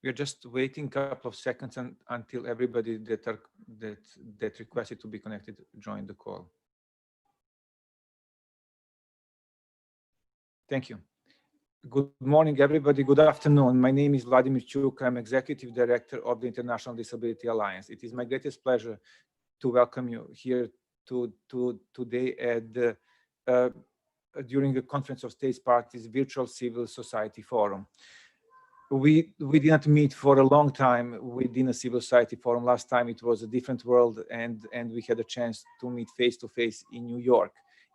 We are just waiting a couple of seconds until everybody that requested to be connected join the call. Thank you. Good morning, everybody. Good afternoon. My name is Vladimir Chuk. I'm Executive Director of the International Disability Alliance. It is my greatest pleasure to welcome you here today at during the Conference of States Parties Virtual Civil Society Forum. We did not meet for a long time within a civil society forum. Last time it was a different world, and we had a chance to meet face to face in New York,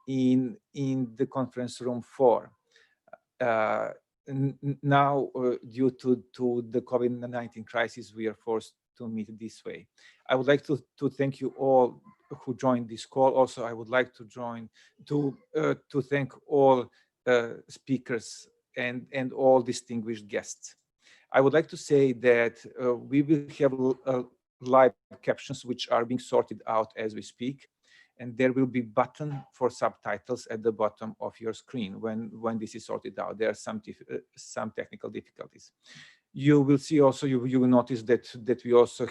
in the conference room 4. Now, due to the COVID-19 crisis, we are forced to meet this way. I would like to thank you all who joined this call. Also, I would like to thank all speakers and all distinguished guests. I would like to say that we will have live captions which are being sorted out as we speak, and there will be button for subtitles at the bottom of your screen when this is sorted out. There are some technical difficulties. You will see also, you will notice that we also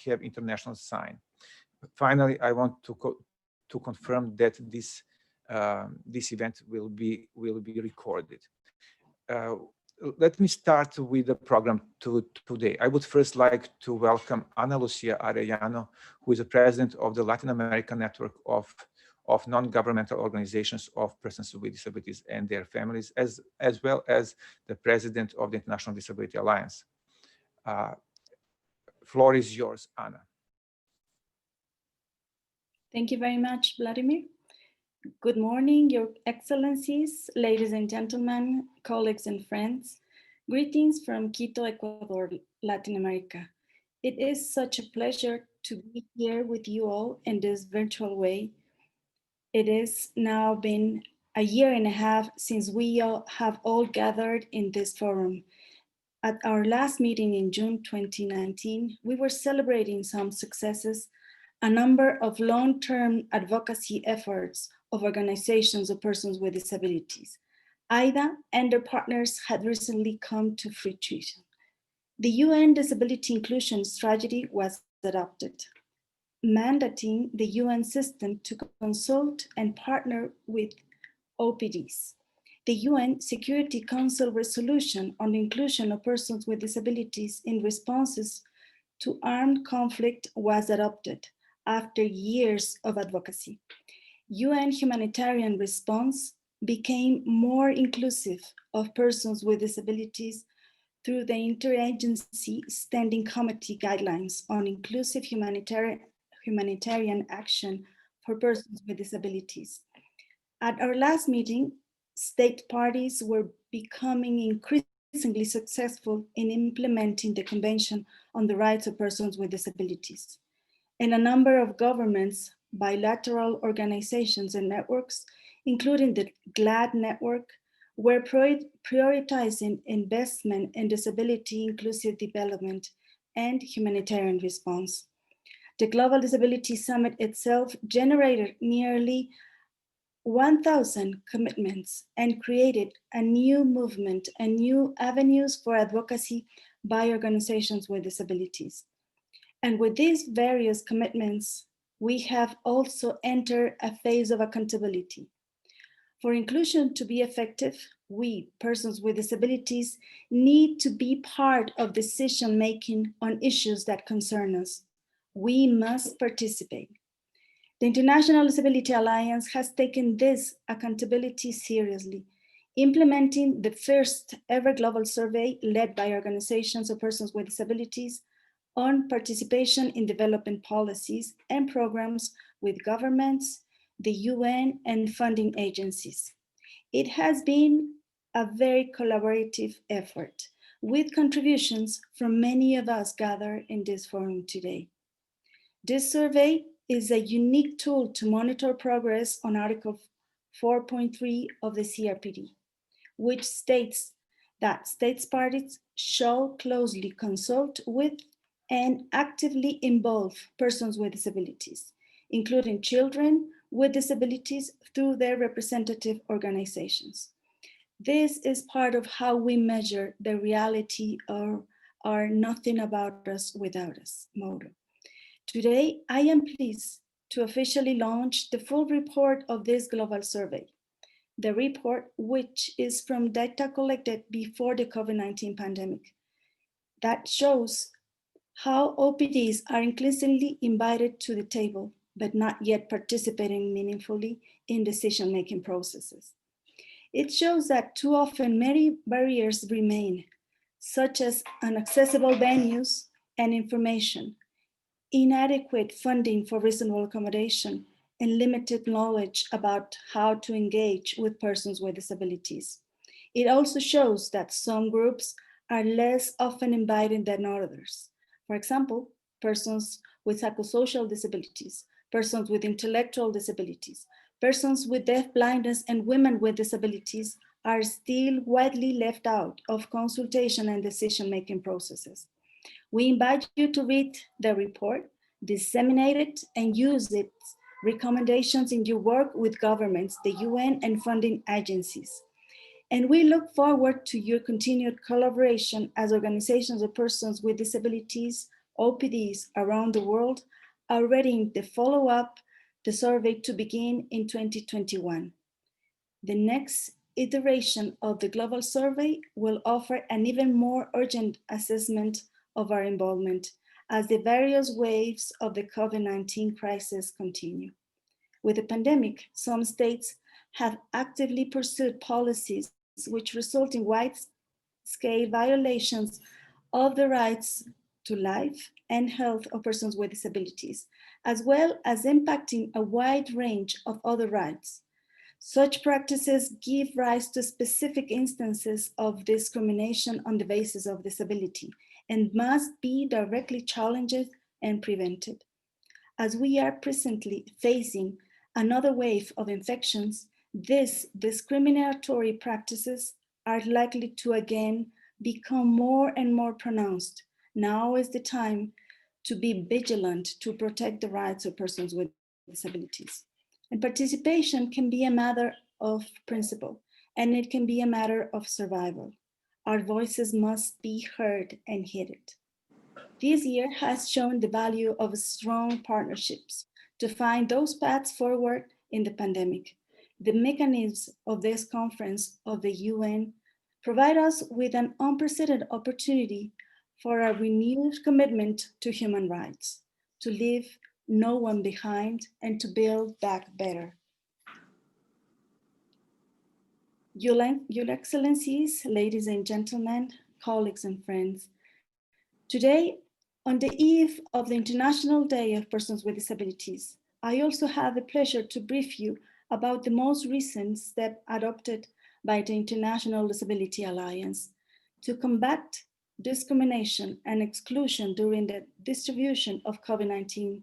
have international sign. Finally, I want to confirm that this event will be recorded. Let me start with the program today. I would first like to welcome Ana Lucia Arellano, who is the president of the Latin American Network of non-governmental organizations of persons with disabilities and their families, as well as the president of the International Disability Alliance. Floor is yours, Ana. Thank you very much, Vladimir. Good morning, Your Excellencies, ladies and gentlemen, colleagues and friends. Greetings from Quito, Ecuador, Latin America. It is such a pleasure to be here with you all in this virtual way. It has now been a year and a half since we have all gathered in this forum. At our last meeting in June 2019, we were celebrating some successes, a number of long-term advocacy efforts of organizations of persons with disabilities. AIDA and their partners had recently come to fruition. The UN Disability Inclusion Strategy was adopted, mandating the UN system to consult and partner with OPDs. The UN Security Council resolution on the inclusion of persons with disabilities in responses to armed conflict was adopted after years of advocacy. UN humanitarian response became more inclusive of persons with disabilities through the Interagency Standing Committee guidelines on inclusive humanitarian action for persons with disabilities. At our last meeting, state parties were becoming increasingly successful in implementing the Convention on the Rights of Persons with Disabilities. And a number of governments, bilateral organizations and networks, including the GLAD network, were prioritizing investment in disability inclusive development and humanitarian response. The Global Disability Summit itself generated nearly 1,000 commitments and created a new movement and new avenues for advocacy by organizations with disabilities. And with these various commitments, we have also entered a phase of accountability. For inclusion to be effective, we, persons with disabilities, need to be part of decision-making on issues that concern us. We must participate. The International Disability Alliance has taken this accountability seriously, implementing the first ever global survey led by organizations of persons with disabilities on participation in development policies and programs with governments, the UN, and funding agencies. It has been a very collaborative effort with contributions from many of us gathered in this forum today. This survey is a unique tool to monitor progress on Article 4.3 of the CRPD, which states that states parties shall closely consult with and actively involve persons with disabilities, including children with disabilities through their representative organizations. This is part of how we measure the reality of our nothing about us without us motto. Today, I am pleased to officially launch the full report of this global survey. The report, which is from data collected before the COVID-19 pandemic, that shows how OPDs are increasingly invited to the table, but not yet participating meaningfully in decision-making processes. It shows that too often many barriers remain, such as inaccessible venues and information, inadequate funding for reasonable accommodation, and limited knowledge about how to engage with persons with disabilities. It also shows that some groups are less often invited than others. For example, persons with psychosocial disabilities, persons with intellectual disabilities, persons with deaf blindness, and women with disabilities are still widely left out of consultation and decision-making processes. We invite you to read the report, disseminate it, and use its recommendations in your work with governments, the UN, and funding agencies. And we look forward to your continued collaboration as organizations of persons with disabilities, OPDs around the world, are ready to follow up the survey to begin in 2021. The next iteration of the global survey will offer an even more urgent assessment of our involvement as the various waves of the COVID-19 crisis continue. With the pandemic, some states have actively pursued policies which result in wide-scale violations of the rights to life and health of persons with disabilities, as well as impacting a wide range of other rights. Such practices give rise to specific instances of discrimination on the basis of disability and must be directly challenged and prevented. As we are presently facing another wave of infections, these discriminatory practices are likely to again become more and more pronounced. Now is the time to be vigilant to protect the rights of persons with disabilities. And participation can be a matter of principle, and it can be a matter of survival. Our voices must be heard and heeded. This year has shown the value of strong partnerships to find those paths forward in the pandemic. The mechanisms of this conference of the UN provide us with an unprecedented opportunity for a renewed commitment to human rights, to leave no one behind, and to build back better. Your Excellencies, ladies and gentlemen, colleagues and friends, today, on the eve of the International Day of Persons with Disabilities, I also have the pleasure to brief you about the most recent step adopted by the International Disability Alliance to combat discrimination and exclusion during the distribution of COVID-19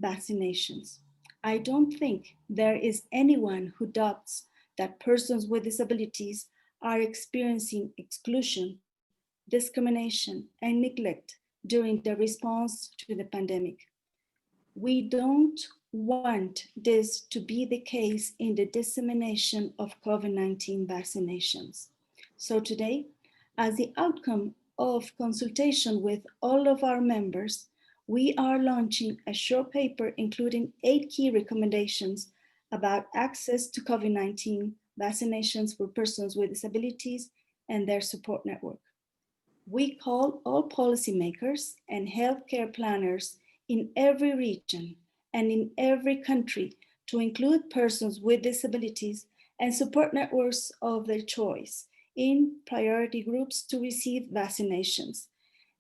vaccinations. I don't think there is anyone who doubts that persons with disabilities are experiencing exclusion, discrimination, and neglect during the response to the pandemic. We don't want this to be the case in the dissemination of COVID-19 vaccinations. So today, as the outcome of consultation with all of our members, we are launching a short paper including 8 key recommendations about access to COVID-19 vaccinations for persons with disabilities and their support network. We call all policymakers and healthcare planners in every region and in every country to include persons with disabilities and support networks of their choice in priority groups to receive vaccinations,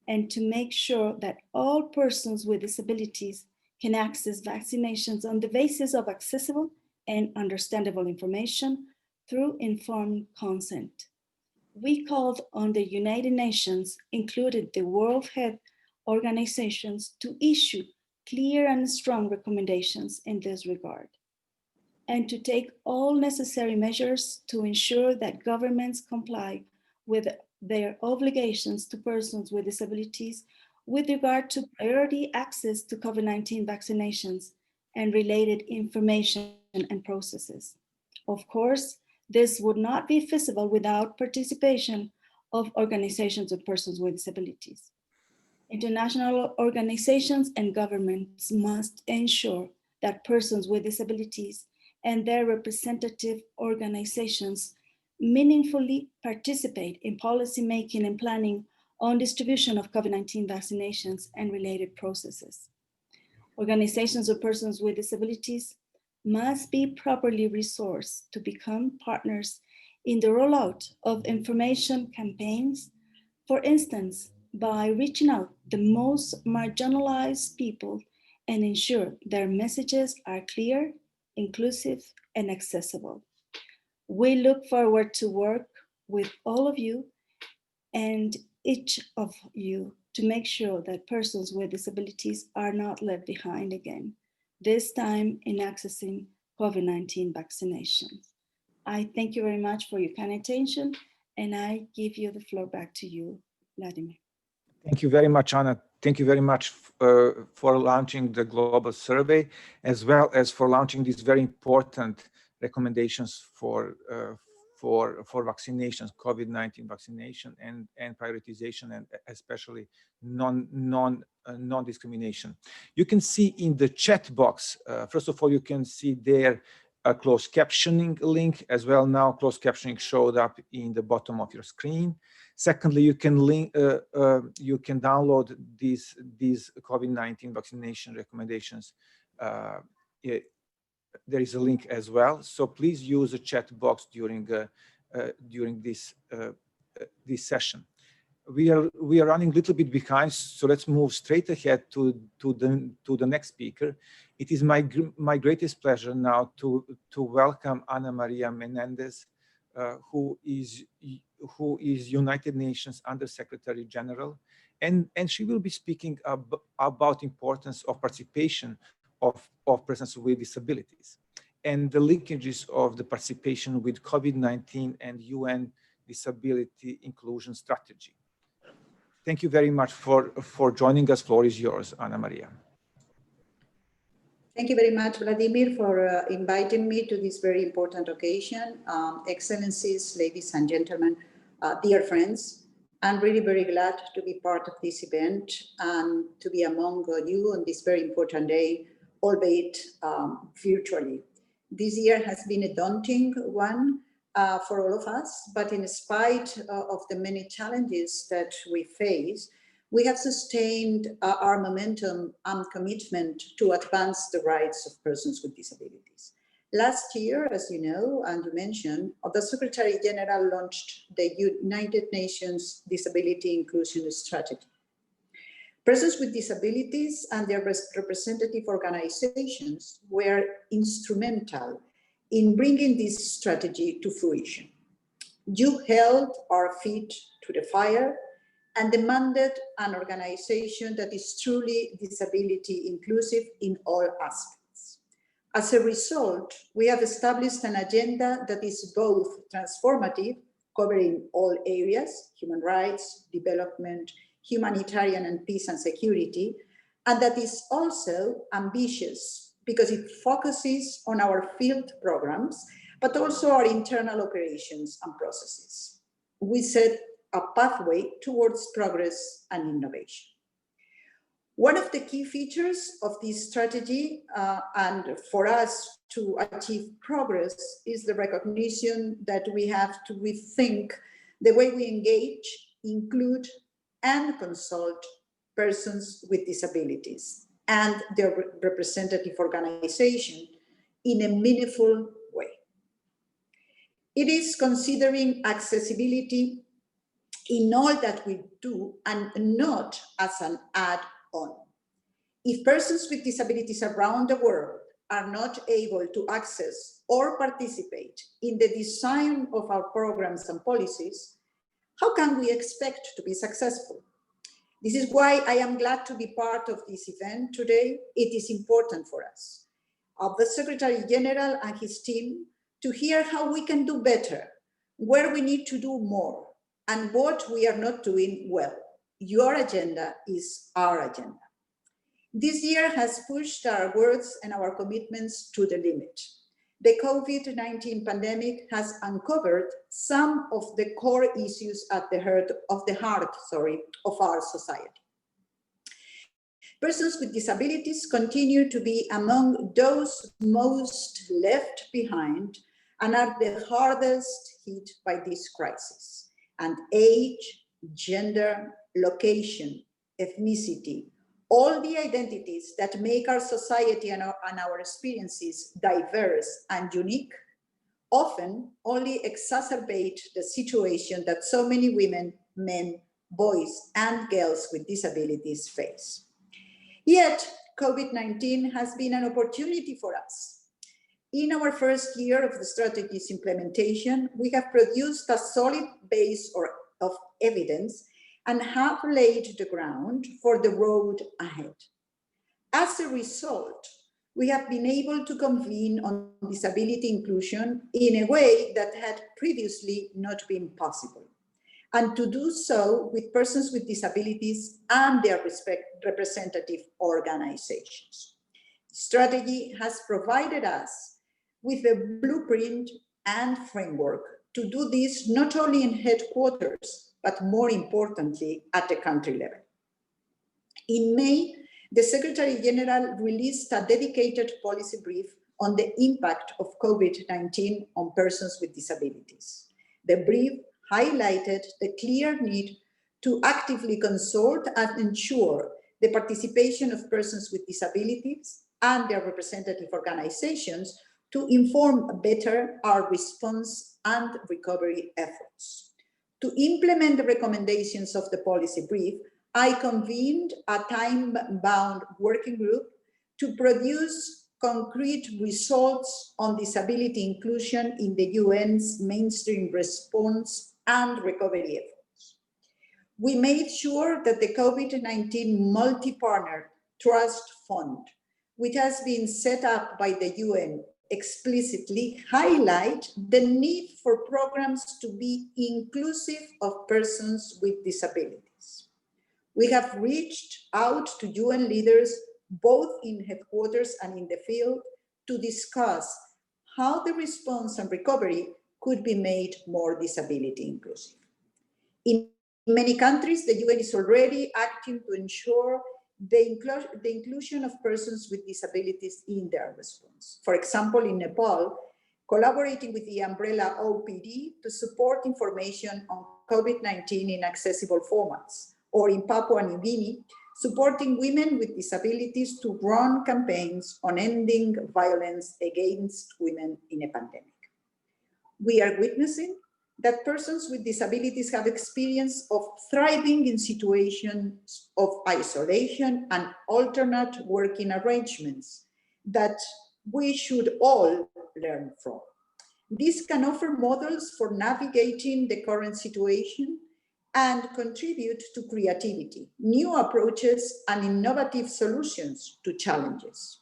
and to make sure that all persons with disabilities can access vaccinations on the basis of accessible and understandable information through informed consent. We called on the United Nations, included the World Health Organizations, to issue clear and strong recommendations in this regard, and to take all necessary measures to ensure that governments comply with their obligations to persons with disabilities with regard to priority access to COVID-19 vaccinations and related information and processes. Of course, This would not be feasible without participation of organizations of persons with disabilities. International organizations and governments must ensure that persons with disabilities and their representative organizations meaningfully participate in policymaking and planning on distribution of COVID-19 vaccinations and related processes. Organizations of persons with disabilities must be properly resourced to become partners in the rollout of information campaigns, for instance, by reaching out the most marginalized people and ensure their messages are clear, inclusive, and accessible. We look forward to work with all of you and each of you to make sure that persons with disabilities are not left behind again, this time in accessing COVID-19 vaccinations. I thank you very much for your kind attention, and I give you the floor back to you, Vladimir. Thank you very much, Anna. Thank you very much for launching the global survey, as well as for launching these very important recommendations for vaccinations, COVID-19 vaccination and prioritization, and especially non-discrimination. You can see in the chat box, first of all, you can see there a closed captioning link as well. Now closed captioning showed up in the bottom of your screen. Secondly, you can download these COVID-19 vaccination recommendations. There is a link as well. So please use the chat box during this session. We are running a little bit behind, so let's move straight ahead to the next speaker. It is my greatest pleasure now to welcome Ana Maria Menendez, who is United Nations Under Secretary General, and she will be speaking about importance of participation of persons with disabilities and the linkages of the participation with COVID-19 and UN disability inclusion strategy. Thank you very much for joining us. Floor is yours, Ana Maria. Thank you very much, Vladimir, for inviting me to this very important occasion. Excellencies, ladies and gentlemen, dear friends, I'm really very glad to be part of this event and to be among you on this very important day, albeit virtually. This year has been a daunting one for all of us, but in spite of the many challenges that we face, we have sustained our momentum and commitment to advance the rights of persons with disabilities. Last year, as you know, and you mentioned, the Secretary General launched the United Nations Disability Inclusion Strategy. Persons with disabilities and their representative organizations were instrumental in bringing this strategy to fruition. You held our feet to the fire and demanded an organization that is truly disability inclusive in all aspects. As a result, we have established an agenda that is both transformative, covering all areas, human rights, development, humanitarian and peace and security, and that is also ambitious because it focuses on our field programs, but also our internal operations and processes. We set a pathway towards progress and innovation. One of the key features of this strategy and for us to achieve progress is the recognition that we have to rethink the way we engage, include, and consult persons with disabilities and their representative organization in a meaningful way. It is considering accessibility in all that we do and not as an add-on. If persons with disabilities around the world are not able to access or participate in the design of our programs and policies, how can we expect to be successful? This is why I am glad to be part of this event today. It is important for us, of the Secretary General and his team, to hear how we can do better, where we need to do more, and what we are not doing well. Your agenda is our agenda. This year has pushed our words and our commitments to the limit. The COVID-19 pandemic has uncovered some of the core issues at the heart of our society. Persons with disabilities continue to be among those most left behind and are the hardest hit by this crisis. And age, gender, location, ethnicity, all the identities that make our society and our experiences diverse and unique often only exacerbate the situation that so many women, men, boys, and girls with disabilities face. Yet, COVID-19 has been an opportunity for us. In our first year of the strategy's implementation, we have produced a solid base of evidence and have laid the ground for the road ahead. As a result, we have been able to convene on disability inclusion in a way that had previously not been possible, and to do so with persons with disabilities and their representative organizations. Strategy has provided us with a blueprint and framework to do this not only in headquarters, but more importantly, at the country level. In May, the Secretary General released a dedicated policy brief on the impact of COVID-19 on persons with disabilities. The brief highlighted the clear need to actively consult and ensure the participation of persons with disabilities and their representative organizations to inform better our response and recovery efforts. To implement the recommendations of the policy brief, I convened a time-bound working group to produce concrete results on disability inclusion in the UN's mainstream response and recovery efforts. We made sure that the COVID-19 multi-partner trust fund, which has been set up by the UN, explicitly highlight the need for programs to be inclusive of persons with disabilities. We have reached out to UN leaders, both in headquarters and in the field, to discuss how the response and recovery could be made more disability inclusive. In many countries, the UN is already acting to ensure the inclusion of persons with disabilities in their response. For example, in Nepal, collaborating with the umbrella OPD to support information on COVID-19 in accessible formats, or in Papua New Guinea, supporting women with disabilities to run campaigns on ending violence against women in a pandemic. We are witnessing that persons with disabilities have experience of thriving in situations of isolation and alternate working arrangements that we should all learn from. This can offer models for navigating the current situation and contribute to creativity, new approaches, and innovative solutions to challenges.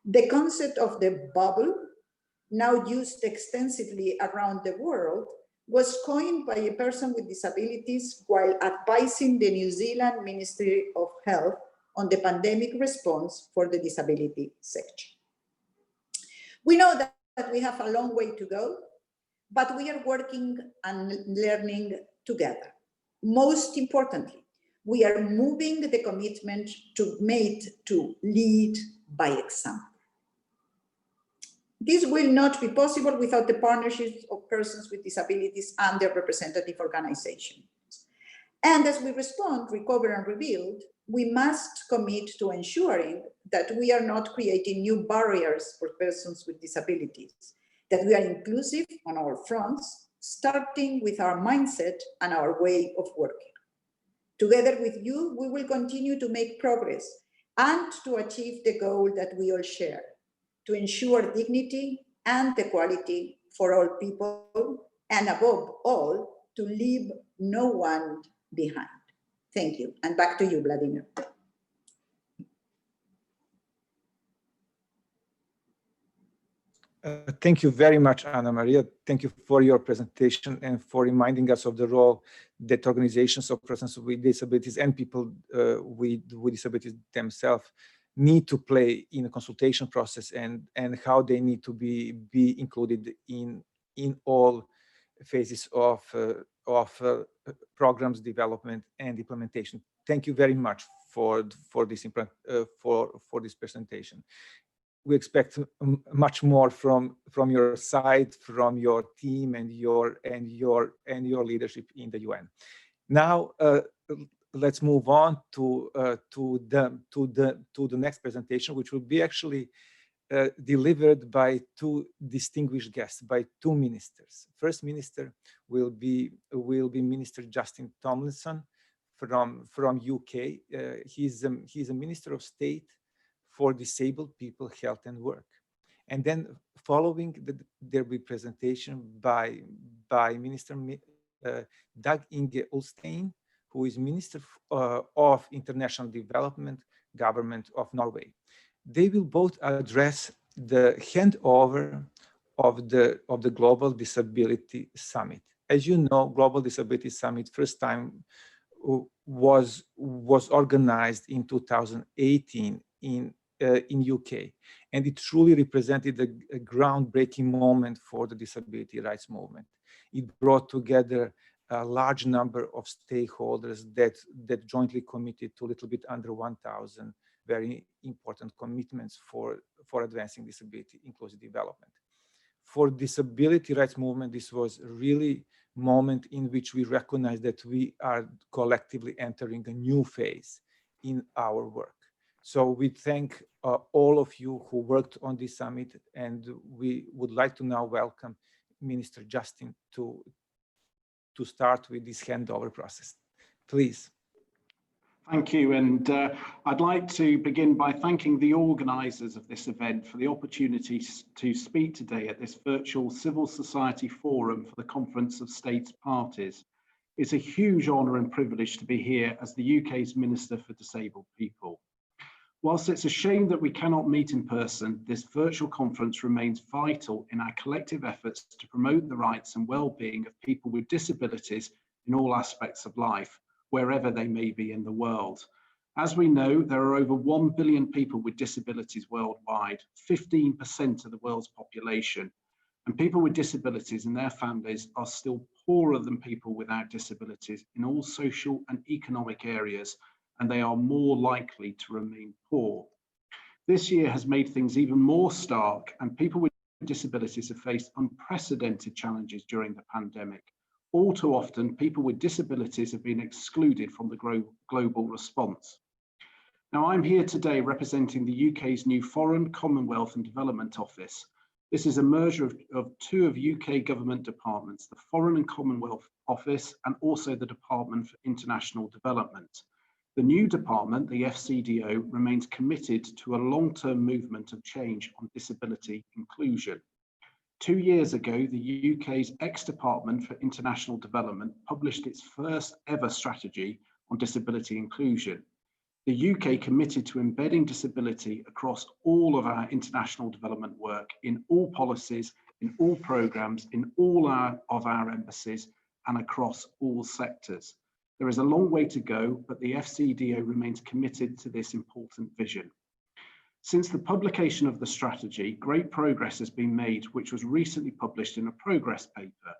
The concept of the bubble, now used extensively around the world, was coined by a person with disabilities while advising the New Zealand Ministry of Health on the pandemic response for the disability sector. We know that we have a long way to go, but we are working and learning together. Most importantly, we are moving the commitment to lead by example. This will not be possible without the partnerships of persons with disabilities and their representative organizations. And as we respond, recover, and rebuild, we must commit to ensuring that we are not creating new barriers for persons with disabilities, that we are inclusive on all fronts, starting with our mindset and our way of working. Together with you, we will continue to make progress and to achieve the goal that we all share, to ensure dignity and equality for all people, and above all, to leave no one behind. Thank you. And back to you, Vladimir. Thank you very much, Ana Maria. Thank you for your presentation and for reminding us of the role that organizations of persons with disabilities and people with disabilities themselves need to play in a consultation process, and how they need to be included in all phases of programs development and implementation. Thank you very much for this for this presentation. We expect much more from your side, from your team, and your leadership in the UN. Now, let's move on to the next presentation, which will be actually delivered by two distinguished guests, by two ministers. First minister will be Minister Justin Tomlinson from UK. He's a Minister of State for Disabled People, Health and Work. And then following there will be presentation by Minister Dag Inge Ulstein, who is Minister of International Development, Government of Norway. They will both address the handover of the Global Disability Summit. As you know, Global Disability Summit first time was organized in 2018 in UK, and it truly represented a groundbreaking moment for the disability rights movement. It brought together a large number of stakeholders that jointly committed to a little bit under 1,000 very important commitments for advancing disability inclusive development. For disability rights movement, this was really a moment in which we recognize that we are collectively entering a new phase in our work. So we thank all of you who worked on this summit, and we would like to now welcome Minister Justin to start with this handover process. Please. Thank you, and I'd like to begin by thanking the organisers of this event for the opportunity to speak today at this virtual civil society forum for the Conference of States Parties. It's a huge honour and privilege to be here as the UK's Minister for Disabled People. Whilst it's a shame that we cannot meet in person, this virtual conference remains vital in our collective efforts to promote the rights and well-being of people with disabilities in all aspects of life, wherever they may be in the world. As we know, there are over 1 billion people with disabilities worldwide, 15% of the world's population, and people with disabilities and their families are still poorer than people without disabilities in all social and economic areas, and they are more likely to remain poor. This year has made things even more stark, and people with disabilities have faced unprecedented challenges during the pandemic. All too often, people with disabilities have been excluded from the global response. Now, I'm here today representing the UK's new Foreign, Commonwealth and Development Office. This is a merger of two of UK government departments, the Foreign and Commonwealth Office and also the Department for International Development. The new department, the FCDO, remains committed to a long-term movement of change on disability inclusion. 2 years ago, the UK's ex-Department for International Development published its first ever strategy on disability inclusion. The UK committed to embedding disability across all of our international development work, in all policies, in all programmes, in all of our embassies, and across all sectors. There is a long way to go, but the FCDO remains committed to this important vision. Since the publication of the strategy, great progress has been made, which was recently published in a progress paper.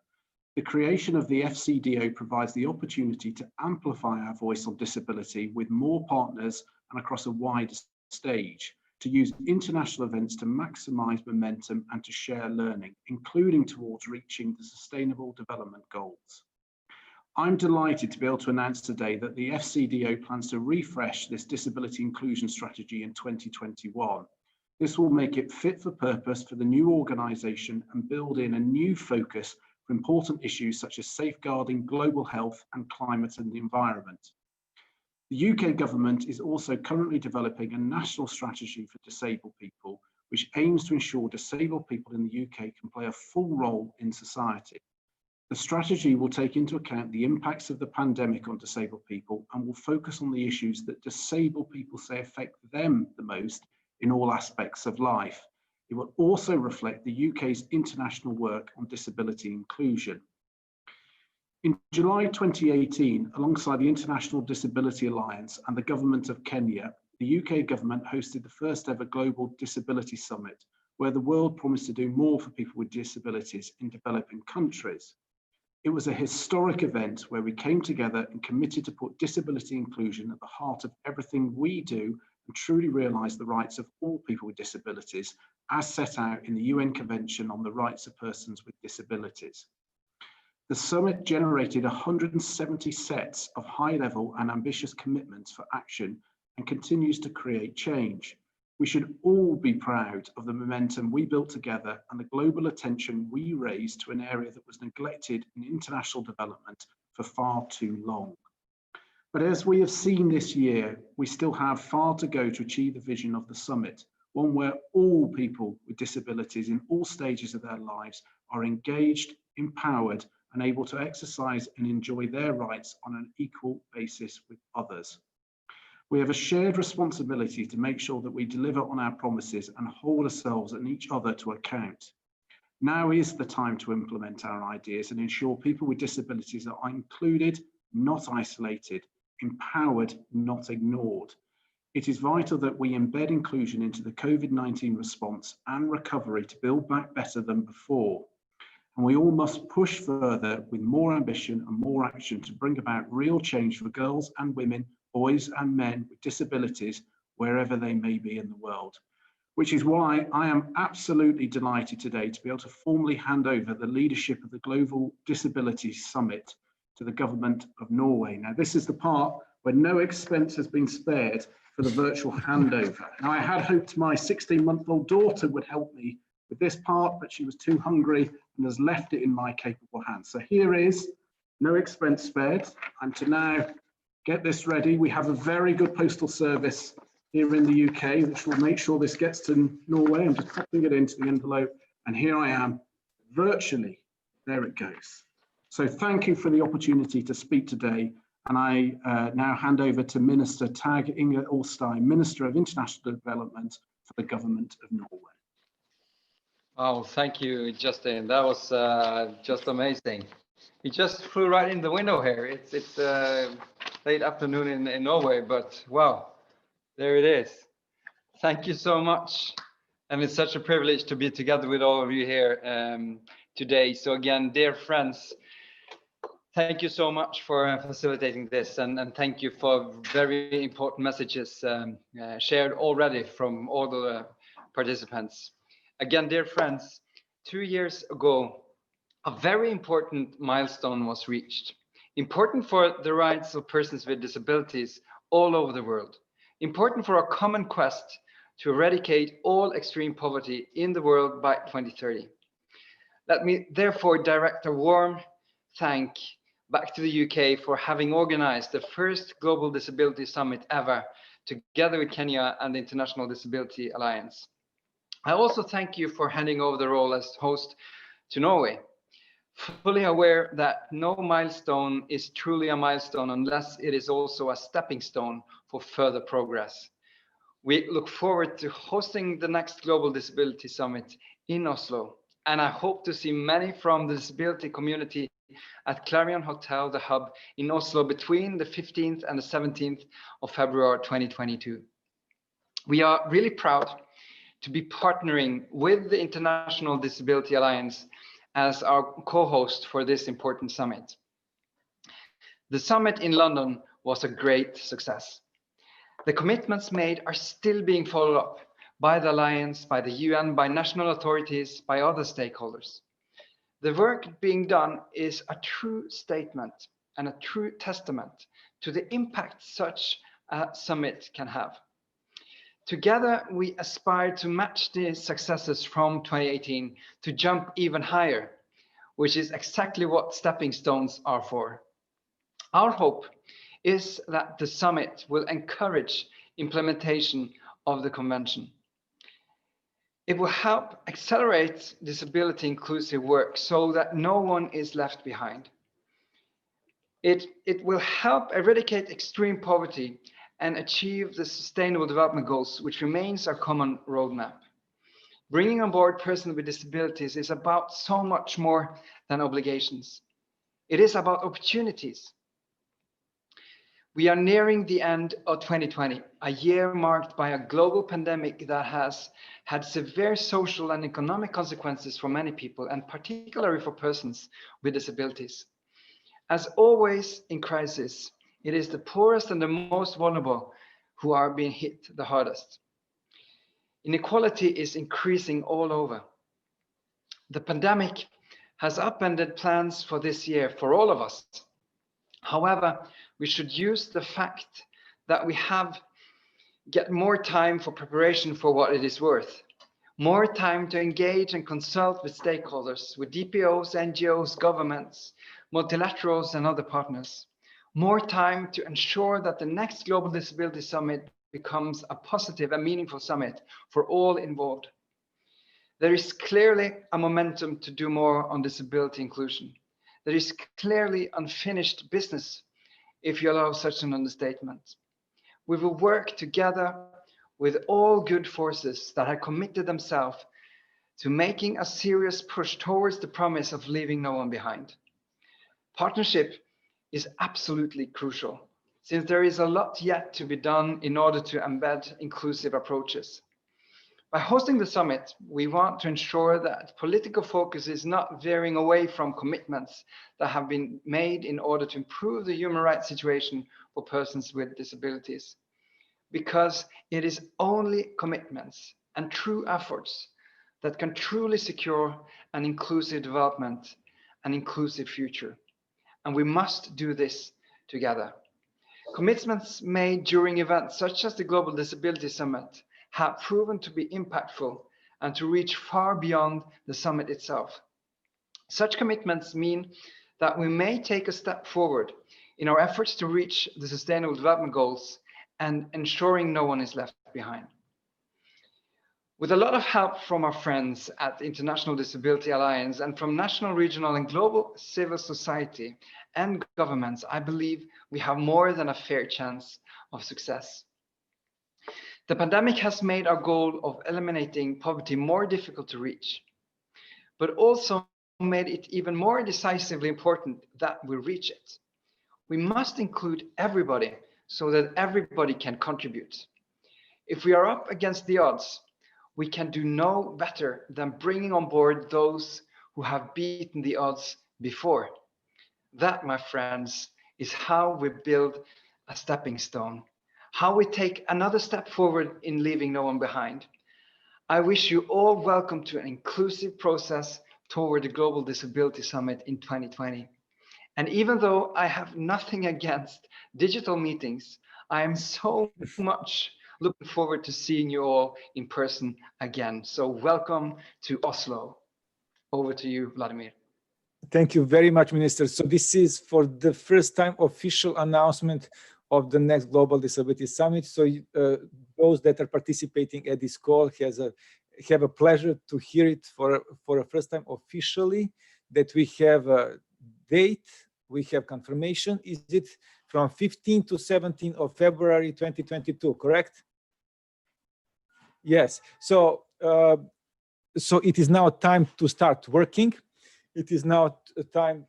The creation of the FCDO provides the opportunity to amplify our voice on disability with more partners and across a wider stage, to use international events to maximise momentum and to share learning, including towards reaching the Sustainable Development Goals. I'm delighted to be able to announce today that the FCDO plans to refresh this disability inclusion strategy in 2021. This will make it fit for purpose for the new organisation and build in a new focus for important issues such as safeguarding global health and climate and the environment. The UK government is also currently developing a national strategy for disabled people, which aims to ensure disabled people in the UK can play a full role in society. The strategy will take into account the impacts of the pandemic on disabled people and will focus on the issues that disabled people say affect them the most in all aspects of life. It will also reflect the UK's international work on disability inclusion. In July 2018, alongside the International Disability Alliance and the Government of Kenya, the UK government hosted the first ever Global Disability Summit, where the world promised to do more for people with disabilities in developing countries. It was a historic event where we came together and committed to put disability inclusion at the heart of everything we do and truly realise the rights of all people with disabilities, as set out in the UN Convention on the Rights of Persons with Disabilities. The summit generated 170 sets of high-level and ambitious commitments for action and continues to create change. We should all be proud of the momentum we built together and the global attention we raised to an area that was neglected in international development for far too long. But as we have seen this year, we still have far to go to achieve the vision of the summit, one where all people with disabilities in all stages of their lives are engaged, empowered, and able to exercise and enjoy their rights on an equal basis with others. We have a shared responsibility to make sure that we deliver on our promises and hold ourselves and each other to account. Now is the time to implement our ideas and ensure people with disabilities are included, not isolated, empowered, not ignored. It is vital that we embed inclusion into the COVID-19 response and recovery to build back better than before. And we all must push further with more ambition and more action to bring about real change for girls and women, boys and men with disabilities, wherever they may be in the world. Which is why I am absolutely delighted today to be able to formally hand over the leadership of the Global Disability Summit to the government of Norway. Now, this is the part where no expense has been spared for the virtual handover. Now, I had hoped my 16-month-old daughter would help me with this part, but she was too hungry and has left it in my capable hands. So here is no expense spared. And to now get this ready, we have a very good postal service here in the UK, which will make sure this gets to Norway. I'm just popping it into the envelope, and here I am, virtually. There it goes. So thank you for the opportunity to speak today, and I now hand over to Minister Tag Inge Ulstein, Minister of International Development for the Government of Norway. Oh, thank you, Justin. That was just amazing. He just flew right in the window here. It's late afternoon in Norway, but wow, there it is. Thank you so much. And it's such a privilege to be together with all of you here today. So again, dear friends, thank you so much for facilitating this, and thank you for very important messages shared already from all the participants. Again, dear friends, 2 years ago, a very important milestone was reached. Important for the rights of persons with disabilities all over the world. Important for our common quest to eradicate all extreme poverty in the world by 2030. Let me therefore direct a warm thank back to the UK for having organized the first Global Disability Summit ever, together with Kenya and the International Disability Alliance. I also thank you for handing over the role as host to Norway, fully aware that no milestone is truly a milestone unless it is also a stepping stone for further progress. We look forward to hosting the next Global Disability Summit in Oslo, and I hope to see many from the disability community at Clarion Hotel, the Hub in Oslo between the 15th and the 17th of February 2022. We are really proud to be partnering with the International Disability Alliance as our co-host for this important summit. The summit in London was a great success. The commitments made are still being followed up by the Alliance, by the UN, by national authorities, by other stakeholders. The work being done is a true statement and a true testament to the impact such a summit can have. Together, we aspire to match the successes from 2018 to jump even higher, which is exactly what stepping stones are for. Our hope is that the summit will encourage implementation of the convention. It will help accelerate disability inclusive work so that no one is left behind. It will help eradicate extreme poverty and achieve the Sustainable Development Goals, which remains our common roadmap. Bringing on board persons with disabilities is about so much more than obligations. It is about opportunities. We are nearing the end of 2020, a year marked by a global pandemic that has had severe social and economic consequences for many people, and particularly for persons with disabilities. As always in crisis, it is the poorest and the most vulnerable who are being hit the hardest. Inequality is increasing all over. The pandemic has upended plans for this year for all of us. However, we should use the fact that we get more time for preparation for what it is worth. More time to engage and consult with stakeholders, with DPOs, NGOs, governments, multilaterals, and other partners. More time to ensure that the next Global Disability Summit becomes a positive and meaningful summit for all involved. There is clearly a momentum to do more on disability inclusion. There is clearly unfinished business, if you allow such an understatement. We will work together with all good forces that have committed themselves to making a serious push towards the promise of leaving no one behind. Partnership is absolutely crucial, since there is a lot yet to be done in order to embed inclusive approaches. By hosting the summit, we want to ensure that political focus is not veering away from commitments that have been made in order to improve the human rights situation for persons with disabilities. Because it is only commitments and true efforts that can truly secure an inclusive development, an inclusive future. And we must do this together. Commitments made during events such as the Global Disability Summit have proven to be impactful and to reach far beyond the summit itself. Such commitments mean that we may take a step forward in our efforts to reach the Sustainable Development Goals and ensuring no one is left behind. With a lot of help from our friends at the International Disability Alliance and from national, regional, and global civil society and governments, I believe we have more than a fair chance of success. The pandemic has made our goal of eliminating poverty more difficult to reach, but also made it even more decisively important that we reach it. We must include everybody so that everybody can contribute. If we are up against the odds, we can do no better than bringing on board those who have beaten the odds before. That, my friends, is how we build a stepping stone, how we take another step forward in leaving no one behind. I wish you all welcome to an inclusive process toward the Global Disability Summit in 2020. And even though I have nothing against digital meetings, I am so much looking forward to seeing you all in person again. So welcome to Oslo. Over to you, Vladimir. Thank you very much, Minister. So this is for the first time official announcement of the next Global Disability Summit. So those that are participating at this call have a pleasure to hear it for a first time officially, that we have a date, we have confirmation. Is it from 15 to 17 of February 2022, correct? Yes. So it is now time to start working. It is now time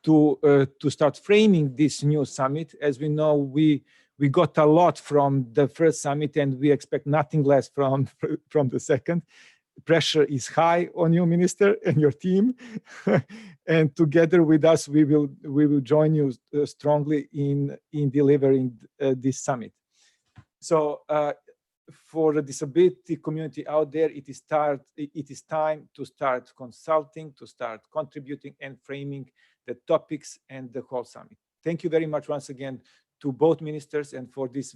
to start framing this new summit. As we know, we got a lot from the first summit, and we expect nothing less from the second. Pressure is high on you, Minister, and your team, and together with us, we will join you strongly in delivering this summit. So. For the disability community out there, it is time to start consulting, to start contributing and framing the topics and the whole summit. Thank you very much once again to both ministers and for this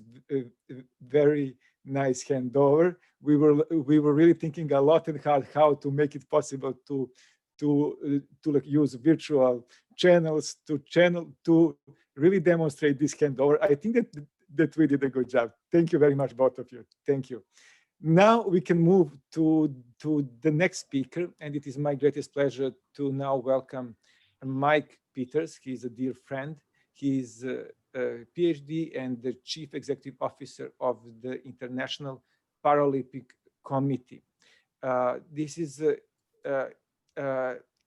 very nice handover. We were really thinking a lot and hard how to make it possible to use virtual channels to really demonstrate this handover. I think that we did a good job. Thank you very much, both of you. Thank you. Now we can move to the next speaker, and it is my greatest pleasure to now welcome Mike Peters. He's a dear friend. He's a PhD and the Chief Executive Officer of the International Paralympic Committee. This is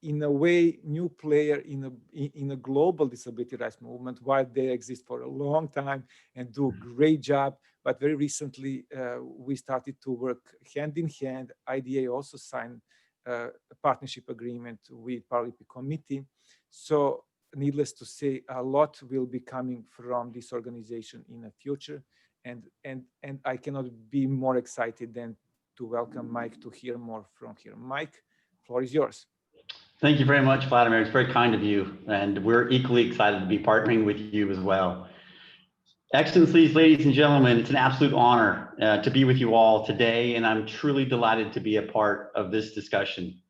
in a way, new player in a global disability rights movement, while they exist for a long time and do a great job. But very recently, we started to work hand in hand. IDA also signed a partnership agreement with Paralympic Committee. So needless to say, a lot will be coming from this organization in the future. And I cannot be more excited than to welcome Mike to hear more from here. Mike, floor is yours. Thank you very much, Vladimir. It's very kind of you, and we're equally excited to be partnering with you as well. Excellencies, ladies and gentlemen, it's an absolute honor to be with you all today, and I'm truly delighted to be a part of this discussion.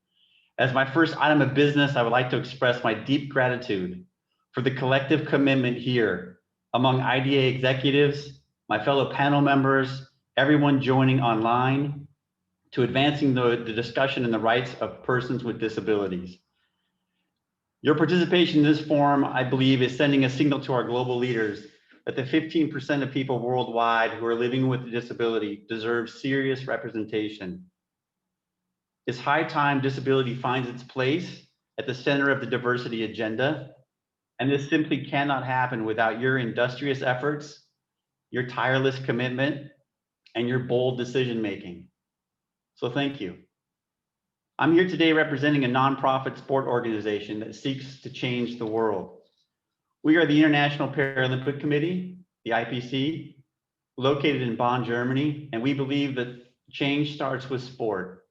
As my first item of business, I would like to express my deep gratitude for the collective commitment here among IDA executives, my fellow panel members, everyone joining online, to advancing the discussion and the rights of persons with disabilities. Your participation in this forum, I believe, is sending a signal to our global leaders that the 15% of people worldwide who are living with a disability deserve serious representation. It's high time disability finds its place at the center of the diversity agenda, and this simply cannot happen without your industrious efforts, your tireless commitment, and your bold decision-making. So thank you. I'm here today representing a nonprofit sport organization that seeks to change the world. We are the International Paralympic Committee, the IPC, located in Bonn, Germany, and we believe that change starts with sport.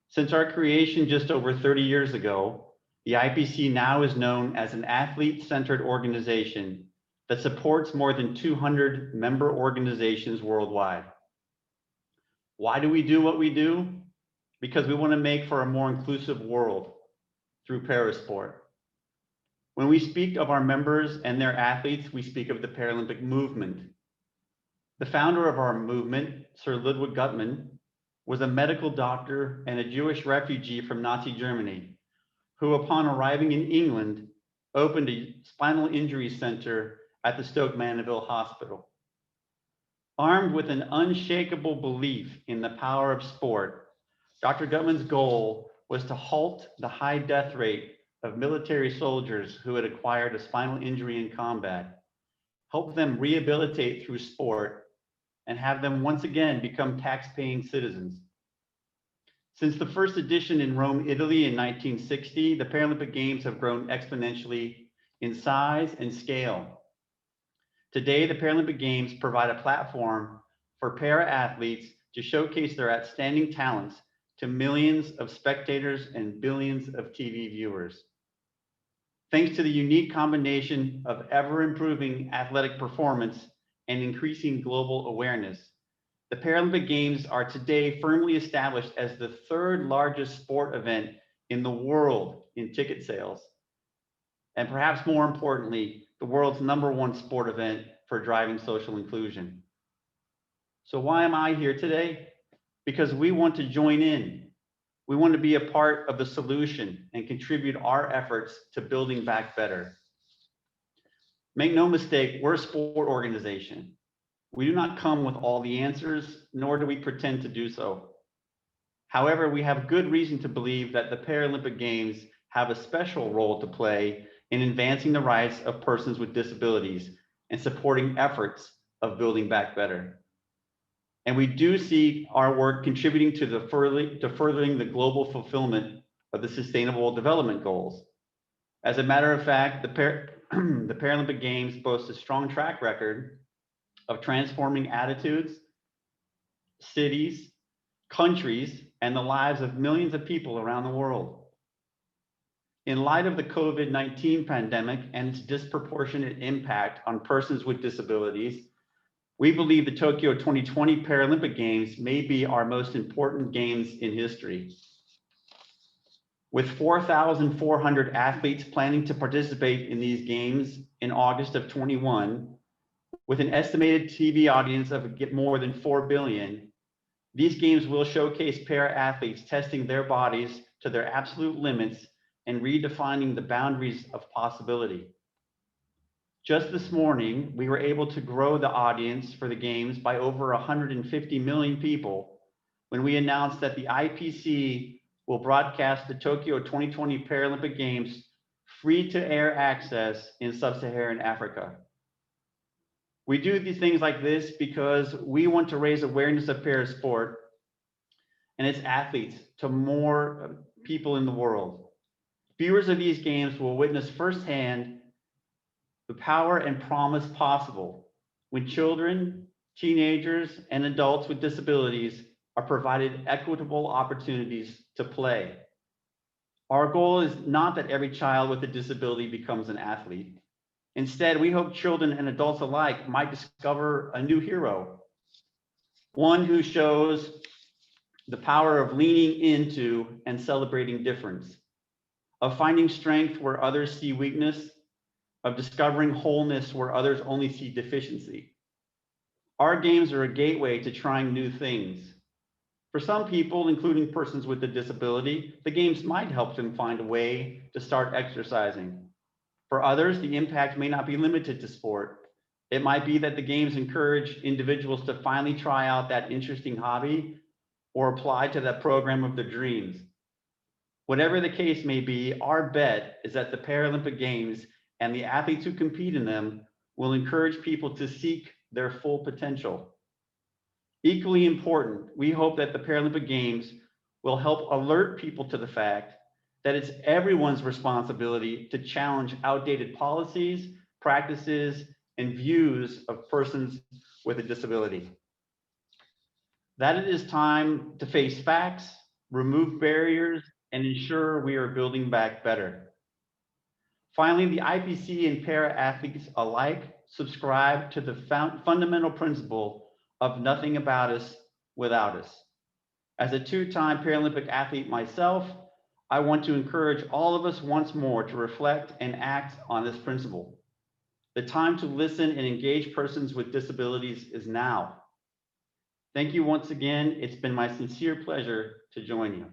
Since our creation just over 30 years ago, the IPC now is known as an athlete-centered organization that supports more than 200 member organizations worldwide. Why do we do what we do? Because we want to make for a more inclusive world through parasport. When we speak of our members and their athletes, we speak of the Paralympic movement. The founder of our movement, Sir Ludwig Guttmann, was a medical doctor and a Jewish refugee from Nazi Germany, who upon arriving in England, opened a spinal injury center at the Stoke Mandeville Hospital. Armed with an unshakable belief in the power of sport, Dr. Guttmann's goal was to halt the high death rate of military soldiers who had acquired a spinal injury in combat, help them rehabilitate through sport, and have them once again become tax-paying citizens. Since the first edition in Rome, Italy in 1960, the Paralympic Games have grown exponentially in size and scale. Today, the Paralympic Games provide a platform for para-athletes to showcase their outstanding talents to millions of spectators and billions of TV viewers. Thanks to the unique combination of ever-improving athletic performance and increasing global awareness, the Paralympic Games are today firmly established as the third largest sport event in the world in ticket sales. And perhaps more importantly, the world's #1 sport event for driving social inclusion. So why am I here today? Because we want to join in. We want to be a part of the solution and contribute our efforts to building back better. Make no mistake, we're a sport organization. We do not come with all the answers, nor do we pretend to do so. However, we have good reason to believe that the Paralympic Games have a special role to play in advancing the rights of persons with disabilities and supporting efforts of building back better. And we do see our work contributing to furthering the global fulfillment of the Sustainable Development Goals. As a matter of fact, the Paralympic Games boast a strong track record of transforming attitudes, cities, countries, and the lives of millions of people around the world. In light of the COVID-19 pandemic and its disproportionate impact on persons with disabilities, we believe the Tokyo 2020 Paralympic Games may be our most important games in history. With 4,400 athletes planning to participate in these games in August of 21, with an estimated TV audience of more than 4 billion, these games will showcase para-athletes testing their bodies to their absolute limits and redefining the boundaries of possibility. Just this morning, we were able to grow the audience for the games by over 150 million people when we announced that the IPC will broadcast the Tokyo 2020 Paralympic Games free-to-air access in sub-Saharan Africa. We do these things like this because we want to raise awareness of parasport and its athletes to more people in the world. Viewers of these games will witness firsthand the power and promise possible when children, teenagers, and adults with disabilities are provided equitable opportunities to play. Our goal is not that every child with a disability becomes an athlete. Instead, we hope children and adults alike might discover a new hero, one who shows the power of leaning into and celebrating difference, of finding strength where others see weakness, of discovering wholeness where others only see deficiency. Our games are a gateway to trying new things. For some people, including persons with a disability, the games might help them find a way to start exercising. For others, the impact may not be limited to sport. It might be that the games encourage individuals to finally try out that interesting hobby or apply to that program of their dreams. Whatever the case may be, our bet is that the Paralympic Games and the athletes who compete in them will encourage people to seek their full potential. Equally important, we hope that the Paralympic Games will help alert people to the fact that it's everyone's responsibility to challenge outdated policies, practices, and views of persons with a disability. That it is time to face facts, remove barriers, and ensure we are building back better. Finally, the IPC and para-athletes alike subscribe to the fundamental principle of nothing about us without us. As a two-time Paralympic athlete myself, I want to encourage all of us once more to reflect and act on this principle. The time to listen and engage persons with disabilities is now. Thank you once again. It's been my sincere pleasure to join you.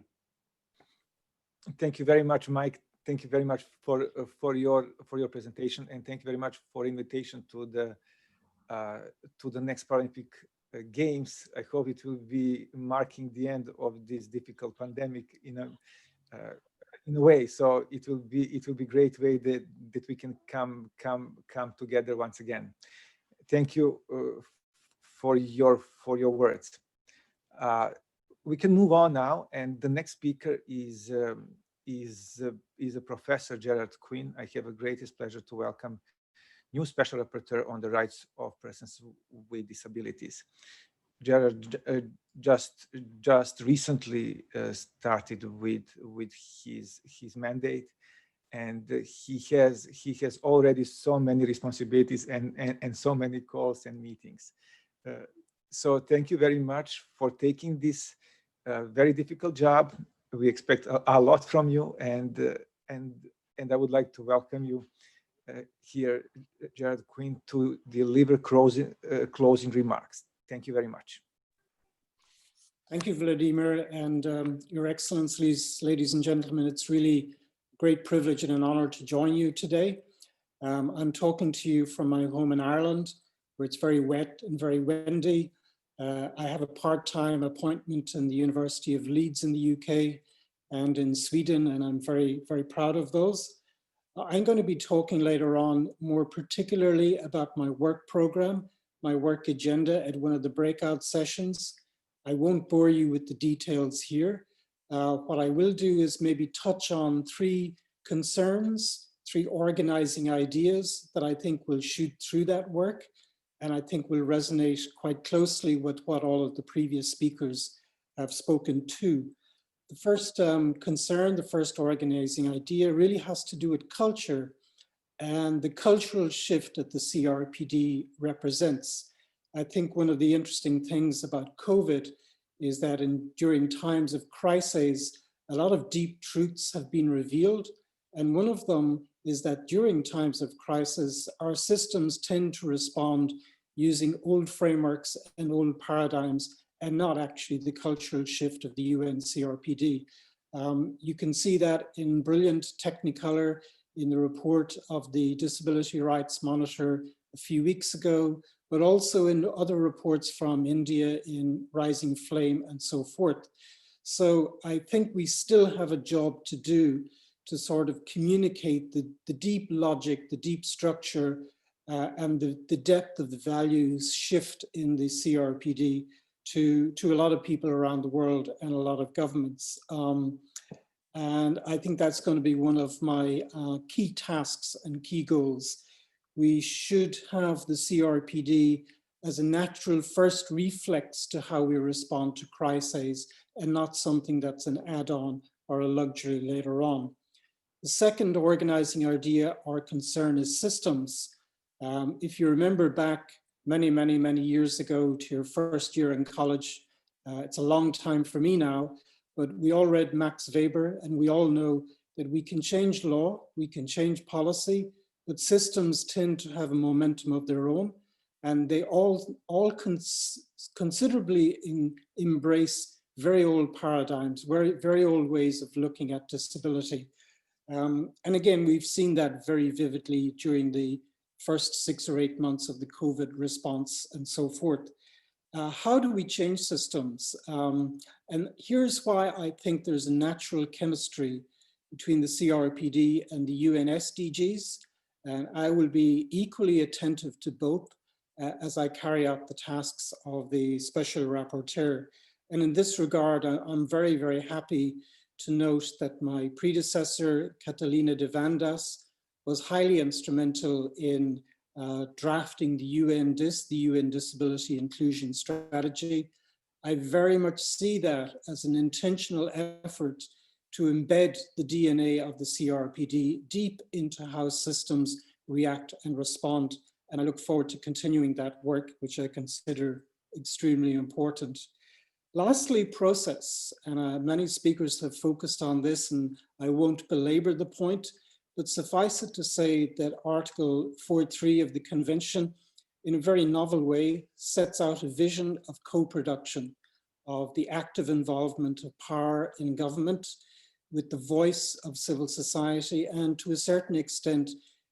Thank you very much, Mike. Thank you very much for your presentation, and thank you very much for invitation to the next Paralympic Games. I hope it will be marking the end of this difficult pandemic in a way. So it will be great way that we can come together once again. Thank you for your words. We can move on now, and the next speaker is a Professor Gerald Quinn. I have the greatest pleasure to welcome new Special Rapporteur on the rights of persons with disabilities. Gerald just recently started with his mandate, and he has already so many responsibilities and so many calls and meetings. So thank you very much for taking this very difficult job. We expect a lot from you, and I would like to welcome you here, Gerald Quinn, to deliver closing remarks. Thank you very much. Thank you, Vladimir, and Your Excellencies, ladies and gentlemen. It's really a great privilege and an honor to join you today. I'm talking to you from my home in Ireland, where it's very wet and very windy. I have a part-time appointment in the University of Leeds in the UK and in Sweden, and I'm very, very proud of those. I'm going to be talking later on more particularly about my work program, my work agenda at one of the breakout sessions. I won't bore you with the details here. What I will do is maybe touch on three concerns, three organizing ideas that I think will shoot through that work, and I think will resonate quite closely with what all of the previous speakers have spoken to. The first concern, the first organizing idea really has to do with culture and the cultural shift that the CRPD represents. I think one of the interesting things about COVID is that during times of crises, a lot of deep truths have been revealed. And one of them is that during times of crisis, our systems tend to respond using old frameworks and old paradigms, and not actually the cultural shift of the UN CRPD. You can see that in brilliant technicolor in the report of the Disability Rights Monitor a few weeks ago, but also in other reports from India in Rising Flame and so forth. So I think we still have a job to do to sort of communicate the deep logic, the deep structure, and the depth of the values shift in the CRPD to a lot of people around the world and a lot of governments. And I think that's going to be one of my key tasks and key goals. We should have the CRPD as a natural first reflex to how we respond to crises, and not something that's an add-on or a luxury later on. The second organizing idea or concern is systems. If you remember back many years ago to your first year in college, it's a long time for me now, but we all read Max Weber, and we all know that we can change law, we can change policy, but systems tend to have a momentum of their own, and they all considerably embrace very old paradigms, very old ways of looking at disability. And again, we've seen that very vividly during the first 6 or 8 months of the COVID response and so forth. How do we change systems? And here's why I think there's a natural chemistry between the CRPD and the UN SDGs. And I will be equally attentive to both as I carry out the tasks of the Special Rapporteur. And in this regard, I'm very happy to note that my predecessor, Catalina de Vandas, was highly instrumental in drafting the UN Disability Inclusion Strategy. I very much see that as an intentional effort to embed the DNA of the CRPD deep into how systems react and respond. And I look forward to continuing that work, which I consider extremely important. Lastly, process. And many speakers have focused on this, and I won't belabor the point, but suffice it to say that Article 4.3 of the Convention, in a very novel way, sets out a vision of co-production, of the active involvement of power in government, with the voice of civil society, and to a certain extent,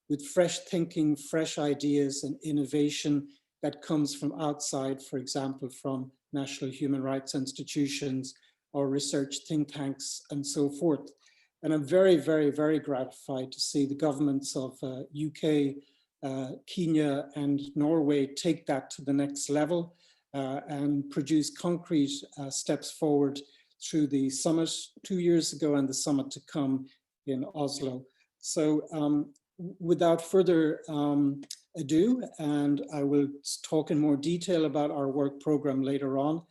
with fresh thinking, fresh ideas and innovation that comes from outside, for example, from national human rights institutions or research think tanks and so forth. And I'm very gratified to see the governments of UK, Kenya and Norway take that to the next level and produce concrete steps forward through the summit 2 years ago and the summit to come in Oslo. So without further ado, and I will talk in more detail about our work program later on,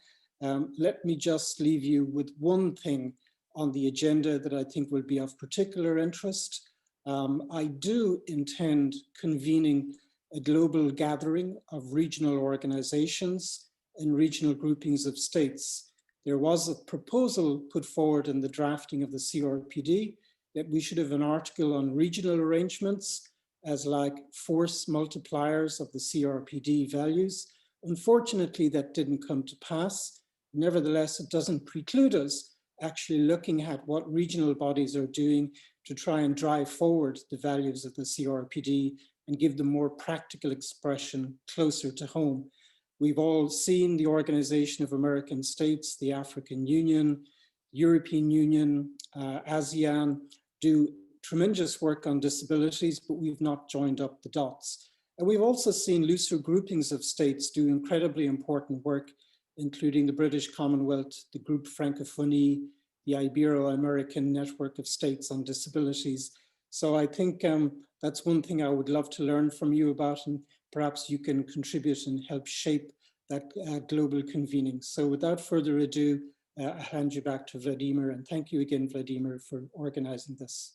let me just leave you with one thing on the agenda that I think will be of particular interest. I do intend convening a global gathering of regional organizations and regional groupings of states. There was a proposal put forward in the drafting of the CRPD that we should have an article on regional arrangements as like force multipliers of the CRPD values. Unfortunately, that didn't come to pass. Nevertheless, it doesn't preclude us actually looking at what regional bodies are doing to try and drive forward the values of the CRPD and give them more practical expression closer to home. We've all seen the Organization of American States, the African Union, European Union, ASEAN do tremendous work on disabilities, but we've not joined up the dots. And we've also seen looser groupings of states do incredibly important work, including the British Commonwealth, the Group Francophonie, the Ibero-American Network of States on Disabilities. So I think that's one thing I would love to learn from you about, and perhaps you can contribute and help shape that global convening. So without further ado, I'll hand you back to Vladimir, and thank you again, Vladimir, for organizing this.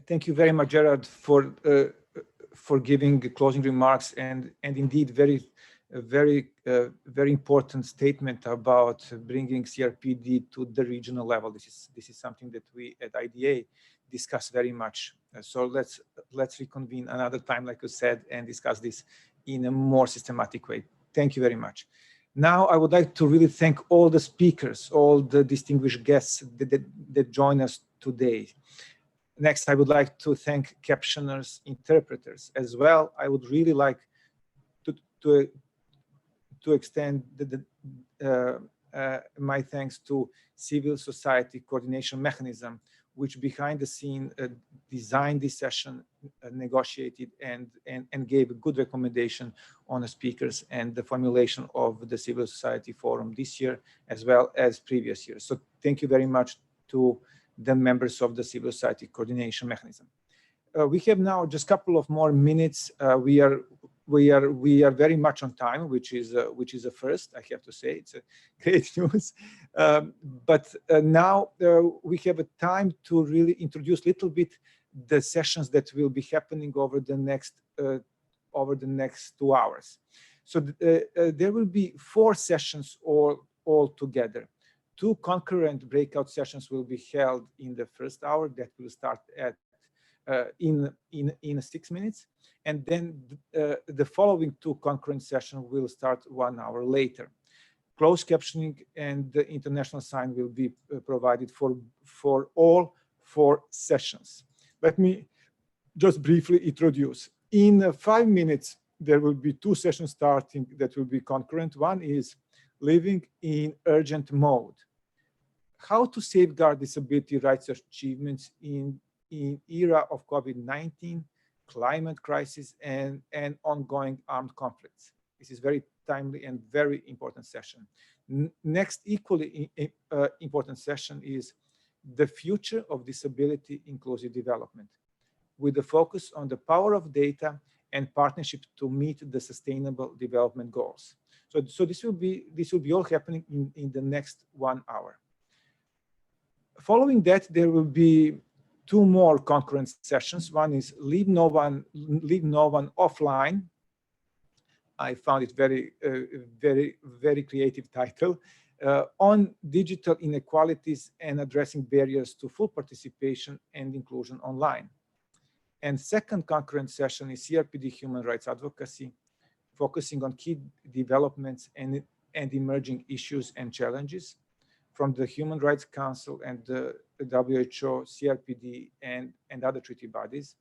Thank you very much, Gerald, for giving closing remarks and indeed very important statement about bringing CRPD to the regional level. This is something that we at IDA discuss very much. So let's reconvene another time, like you said, and discuss this in a more systematic way. Thank you very much. Now, I would like to really thank all the speakers, all the distinguished guests that join us today. Next, I would like to thank captioners, interpreters as well. I would really like to extend my thanks to Civil Society Coordination Mechanism, which behind the scene designed this session, negotiated and gave a good recommendation on the speakers and the formulation of the Civil Society Forum this year, as well as previous years. So thank you very much to the members of the Civil Society Coordination Mechanism. We have now just a couple of more minutes. We are very much on time, which is a first. I have to say, it's a great news. But now we have a time to really introduce a little bit the sessions that will be happening over the next 2 hours. So there will be 4 sessions all together. 2 concurrent breakout sessions will be held in the first hour that will start at in 6 minutes, and then the following 2 concurrent sessions will start 1 hour later. Closed captioning and the international sign will be provided for all 4 sessions. Let me just briefly introduce. In 5 minutes, there will be 2 sessions starting that will be concurrent. One is living in urgent mode. How to safeguard disability rights achievements in era of COVID-19, climate crisis, and ongoing armed conflicts. This is very timely and very important session. Next, equally important session is the future of disability inclusive development, with the focus on the power of data and partnership to meet the sustainable development goals. So this will be all happening in the next 1 hour. Following that, there will be 2 more concurrent sessions. One is Leave No One Offline. I found it very creative title, on digital inequalities and addressing barriers to full participation and inclusion online. And second concurrent session is CRPD Human Rights Advocacy, focusing on key developments and emerging issues and challenges from the Human Rights Council and the WHO, CRPD, and other treaty bodies,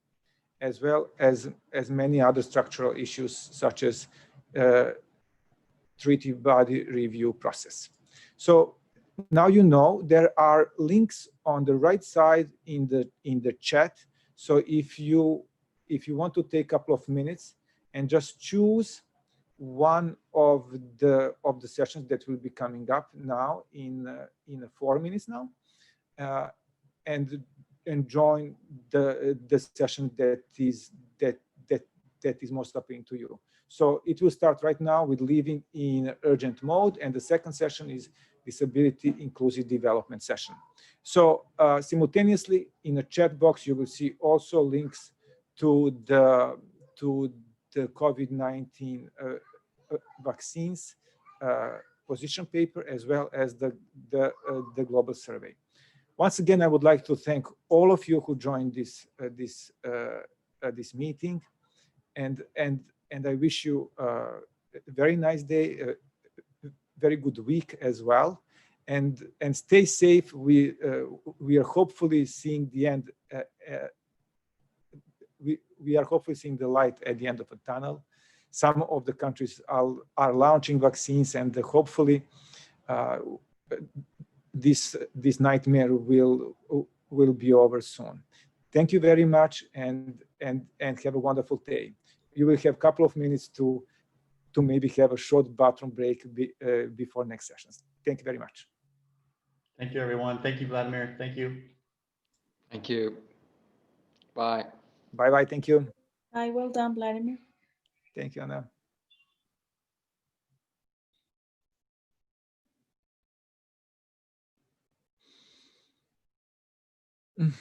as well as many other structural issues such as treaty body review process. So now you know there are links on the right side in the chat. So if you want to take a couple of minutes and just choose one of the sessions that will be coming up now in 4 minutes now, and join the session that is most appealing to you. So it will start right now with living in urgent mode, and the second session is disability inclusive development session. So simultaneously in the chat box you will see also links to the COVID-19 vaccines position paper, as well as the global survey. Once again, I would like to thank all of you who joined this meeting, and I wish you a very nice day, a very good week as well, and stay safe. We are hopefully seeing the end. We are hopefully seeing the light at the end of a tunnel. Some of the countries are launching vaccines, and hopefully this nightmare will be over soon. Thank you very much, and have a wonderful day. You will have a couple of minutes to maybe have a short bathroom break before next sessions. Thank you very much. Thank you, everyone. Thank you, Vladimir. Thank you. Thank you. Bye. Bye-bye. Thank you. Hi, well done, Vladimir. Thank you, Anna. Mm.